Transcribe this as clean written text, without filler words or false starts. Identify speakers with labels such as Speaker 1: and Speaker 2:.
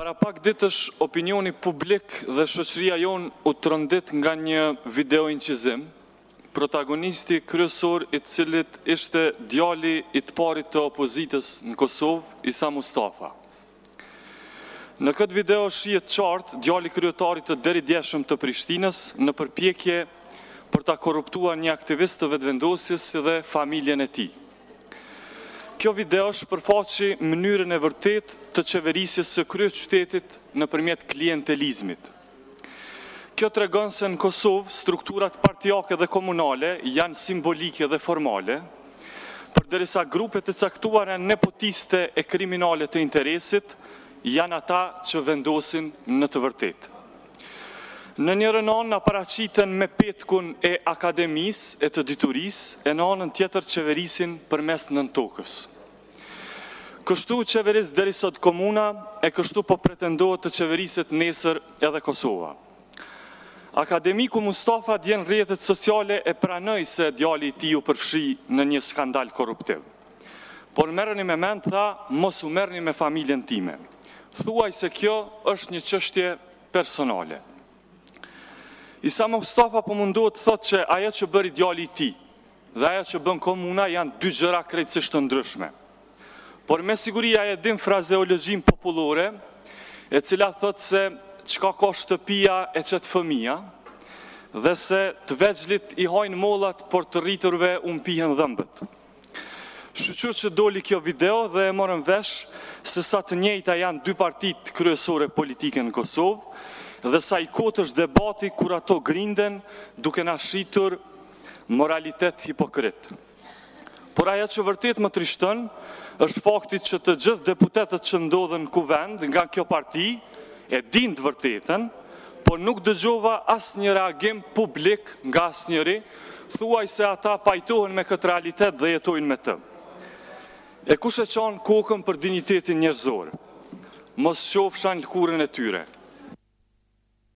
Speaker 1: Para pak ditësh, opinioni publik dhe shoqëria jonë u trondit nga një video incizim, protagonisti kryesor i cilit ishte djali i të parit të opozitës në Kosovë, Isa Mustafa. Në këtë video shihet qartë djali kryetarit të deridjeshëm të Prishtinës në përpjekje për ta korruptuar një aktivist të vetëvendosjes dhe familjen e tij. Kjo video shpërfaqi mënyrën e vërtet të qeverisjes së kryeqytetit nëpërmjet klientelizmit. Kjo tregon se në Kosovë strukturat partijake dhe komunale janë simbolike dhe formale, përderisa grupet e caktuara nepotiste e kriminale të interesit janë ata që vendosin në të vërtetë. Në njërën anë paraqiten me petkun e akademisë e të diturisë, e në anën tjetër qeverisin përmes nën tokës. Kështu qeveris deri sot komuna, e kështu po pretendohet të qeveriset nesër edhe Kosova. Akademiku Mustafa djen rrjetet sociale e pranoi se djali i tij u përfshi në një skandal korruptiv. Por merreni me mend, tha, mos u merrni me familjen time. Thuaj se kjo është një çështje personale. Isa Mustafa po mundohet të thotë që ajo që bëri djali i tij dhe ajo që bën komuna janë dy gjëra krejtësisht të ndryshme. Por me siguri ai e din frazeologjin popullore, e cila thotë se çka ka shtëpia e çet fëmia, dhe se të vegjlit i hajnë mollat, por të rriturve u mpihen dhëmbët. Shqyr që doli kjo video dhe e morën vesh se sa të njëjta janë dy partitë kryesore politike në Kosovë dhe sa i kotë është debati kur ato grinden duke na shitur moralitet hipokrit. Por ajo që vërtet më trishton është fakti që të gjithë deputetët që ndodhen në kuvend nga kjo parti e din të vërtetën, por nuk dëgjova asnjë reagim publik nga asnjëri, thuaj se ata pajtohen me këtë realitet dhe jetojnë me të. E kush e çon kokën për dinjitetin njerëzor? Mos qofshan lëkurën e tyre.